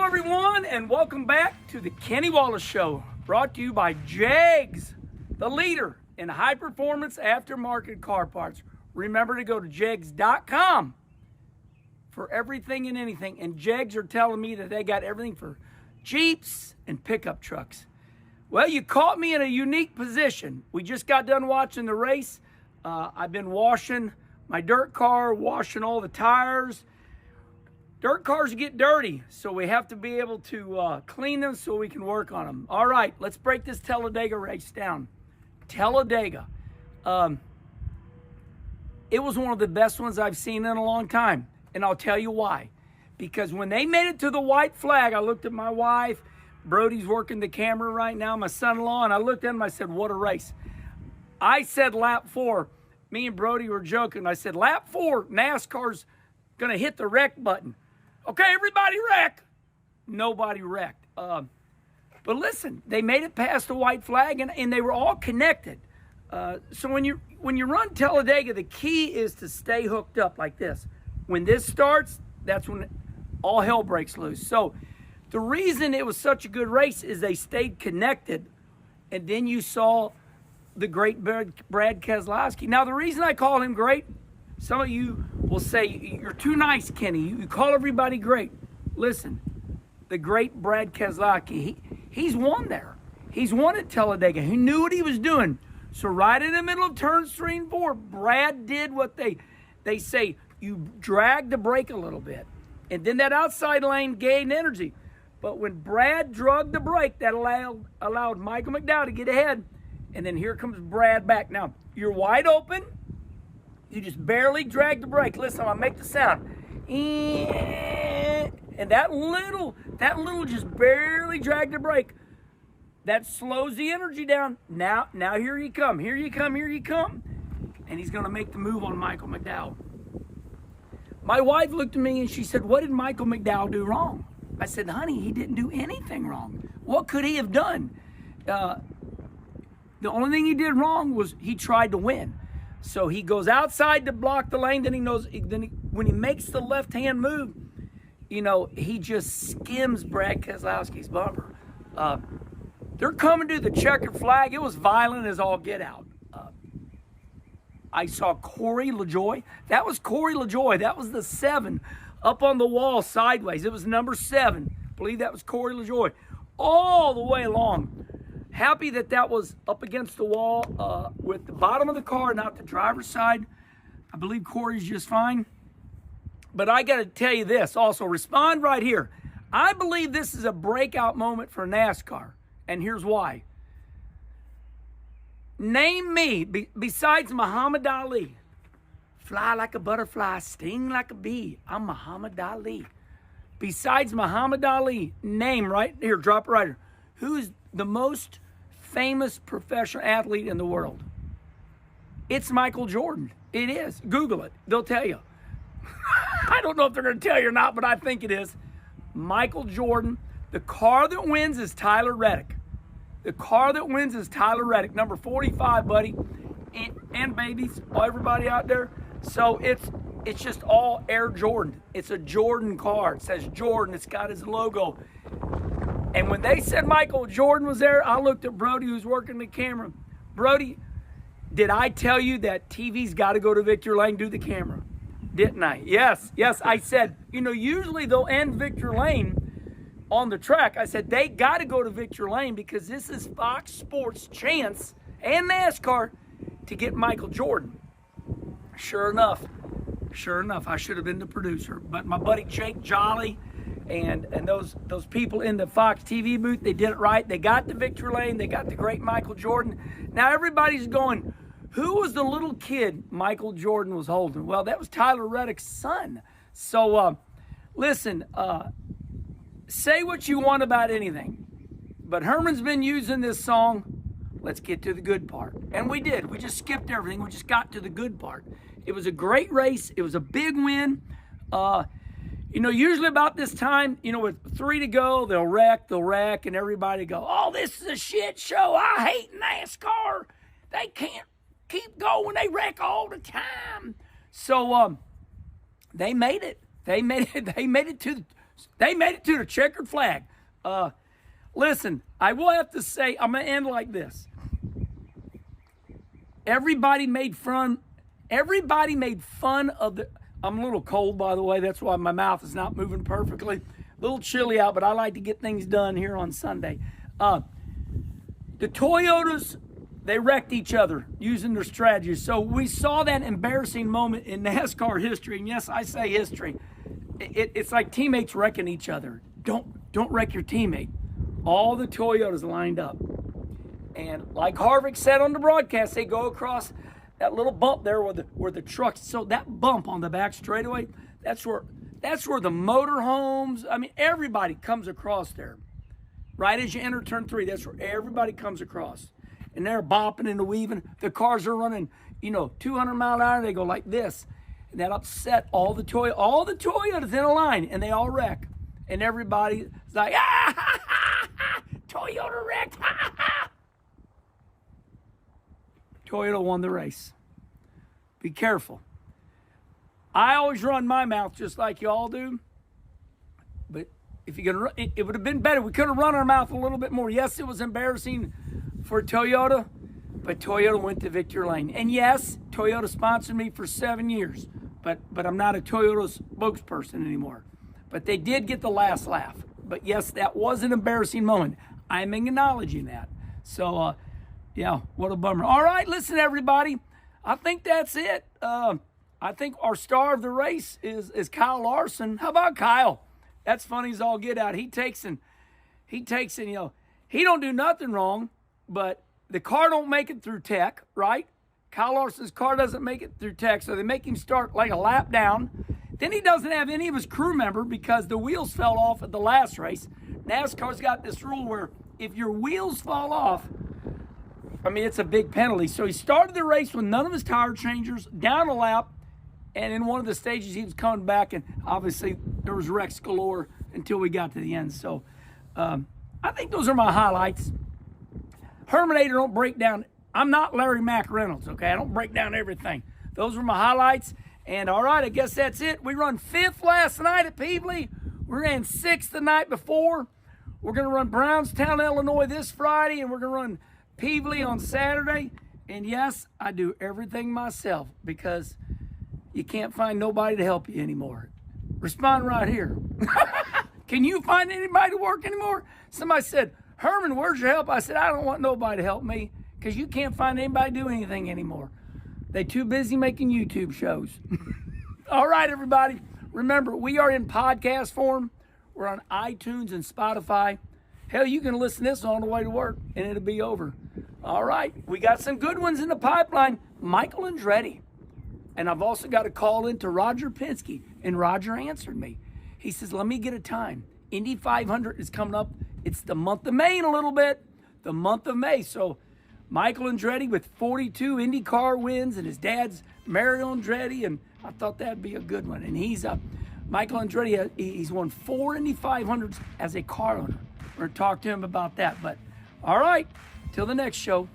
everyone, and welcome back to the Kenny Wallace Show, brought to you by JEGS, the leader in high-performance aftermarket car parts. Remember to go to jegs.com for everything and anything. And JEGS are telling me that they got everything for Jeeps and pickup trucks. Well, you caught me in a unique position. We just got done watching the race. I've been washing my dirt car, washing all the tires. Dirt cars get dirty, so we have to be able to clean them so we can work on them. All right, let's break this Talladega race down. Talladega. It was one of the best ones I've seen in a long time, and I'll tell you why. Because when they made it to the white flag, I looked at my wife. Brody's working the camera right now, my son-in-law, and I looked at him and I said, what a race. I said lap 4. Me and Brody were joking. I said, lap 4, NASCAR's going to hit the wreck button. Okay, everybody wreck. Nobody wrecked. But listen, they made it past the white flag, and they were all connected. So when you run Talladega, the key is to stay hooked up like this. When this starts, that's when all hell breaks loose. So the reason it was such a good race is they stayed connected, and then you saw the great Brad Keselowski. Now, the reason I call him great, some of you will say, you're too nice, Kenny. You call everybody great. Listen, the great Brad Keselowski, he's won there. He's won at Talladega. He knew what he was doing. So right in the middle of turns 3 and 4, Brad did what they say, you drag the brake a little bit. And then that outside lane gained energy. But when Brad drug the brake, that allowed Michael McDowell to get ahead. And then here comes Brad back. Now, you're wide open. You just barely drag the brake. Listen, I'll make the sound. And that little just barely dragged the brake. That slows the energy down. Now here you come. Here you come. And he's going to make the move on Michael McDowell. My wife looked at me and she said, what did Michael McDowell do wrong? I said, honey, he didn't do anything wrong. What could he have done? The only thing he did wrong was he tried to win. So he goes outside to block the lane. Then when he makes the left-hand move, he just skims Brad Keselowski's bumper. They're coming to the checkered flag. It was violent as all get out. I saw Corey LaJoie. That was Corey LaJoie. That was the 7 up on the wall sideways. It was number 7. I believe that was Corey LaJoie. All the way along. Happy that was up against the wall with the bottom of the car, not the driver's side. I believe Corey's just fine. But I got to tell you this also. Respond right here. I believe this is a breakout moment for NASCAR. And here's why. Name me, besides Muhammad Ali. Fly like a butterfly, sting like a bee. I'm Muhammad Ali. Besides Muhammad Ali, name right here, drop it right here. Who is the most famous professional athlete in the world? It's Michael Jordan. It is. Google it. They'll tell you. I don't know if they're going to tell you or not, but I think it is. Michael Jordan. The car that wins is Tyler Reddick. The car that wins is Tyler Reddick, number 45, buddy. And babies, everybody out there. So it's just all Air Jordan. It's a Jordan car. It says Jordan. It's got his logo. And when they said Michael Jordan was there, I looked at Brody, who's working the camera. Brody, did I tell you that TV's got to go to Victor Lane, do the camera? Didn't I? Yes, I said, usually they'll end Victor Lane on the track. I said, they got to go to Victor Lane because this is Fox Sports' chance and NASCAR to get Michael Jordan. Sure enough, I should have been the producer. But my buddy Jake Jolly and those people in the Fox TV booth, they did it right. They got the Victor Lane. They got the great Michael Jordan. Now everybody's going, who was the little kid Michael Jordan was holding? Well, that was Tyler Reddick's son. So, listen, say what you want about anything, but Herman's been using this song. Let's get to the good part. And we did. We just skipped everything. We just got to the good part. It was a great race. It was a big win. Usually about this time, with 3 to go, they'll wreck, and everybody go, oh, this is a shit show. I hate NASCAR. They can't keep going. They wreck all the time. So they made it. They made it They made it to the checkered flag. Listen, I will have to say, I'm going to end like this. Everybody made fun of the... I'm a little cold, by the way. That's why my mouth is not moving perfectly. A little chilly out, but I like to get things done here on Sunday. The Toyotas, they wrecked each other using their strategies. So we saw that embarrassing moment in NASCAR history. And yes, I say history. It's like teammates wrecking each other. Don't wreck your teammate. All the Toyotas lined up. And like Harvick said on the broadcast, they go across that little bump there where the trucks. So that bump on the back straightaway, that's where the motorhomes, I mean, everybody comes across there. Right as you enter turn 3, that's where everybody comes across. And they're bopping and weaving. The cars are running, 200 mile an hour. They go like this. And that upset all the Toyotas in a line, and they all wreck. And everybody's like, Toyota wrecked, Toyota won the race. Be careful. I always run my mouth just like you all do. But if you're gonna, it would have been better. We could have run our mouth a little bit more. Yes, it was embarrassing for Toyota, but Toyota went to victory lane. And yes, Toyota sponsored me for 7 years, but I'm not a Toyota spokesperson anymore. But they did get the last laugh. But yes, that was an embarrassing moment. I'm acknowledging that. So, yeah, what a bummer. All right, listen, everybody. I think that's it. I think our star of the race is Kyle Larson. How about Kyle? That's funny as all get out. He takes and, he don't do nothing wrong, but the car don't make it through tech, right? Kyle Larson's car doesn't make it through tech, so they make him start like a lap down. Then he doesn't have any of his crew member because the wheels fell off at the last race. NASCAR's got this rule where if your wheels fall off, I mean, it's a big penalty. So he started the race with none of his tire changers, down a lap, and in one of the stages he was coming back, and obviously there was wrecks galore until we got to the end. So I think those are my highlights. Herminator don't break down. I'm not Larry Mack Reynolds, okay? I don't break down everything. Those were my highlights. And all right, I guess that's it. We run 5th last night at Peevely. We ran 6th the night before. We're going to run Brownstown, Illinois this Friday, and we're going to run Peevely on Saturday. And yes, I do everything myself because you can't find nobody to help you anymore. Respond right here. Can you find anybody to work anymore? Somebody said, Herman, where's your help? I said, I don't want nobody to help me because you can't find anybody to do anything anymore. They too busy making YouTube shows. All right, everybody. Remember, we are in podcast form. We're on iTunes and Spotify. Hell, you can listen to this on the way to work, and it'll be over. All right. We got some good ones in the pipeline. Michael Andretti. And I've also got a call in to Roger Penske, and Roger answered me. He says, let me get a time. Indy 500 is coming up. It's the month of May in a little bit. The month of May. So Michael Andretti with 42 IndyCar wins, and his dad's Mario Andretti, and I thought that'd be a good one. And he's Michael Andretti, he's won 4 Indy 500s as a car owner. We're going to talk to him about that. But all right, till the next show.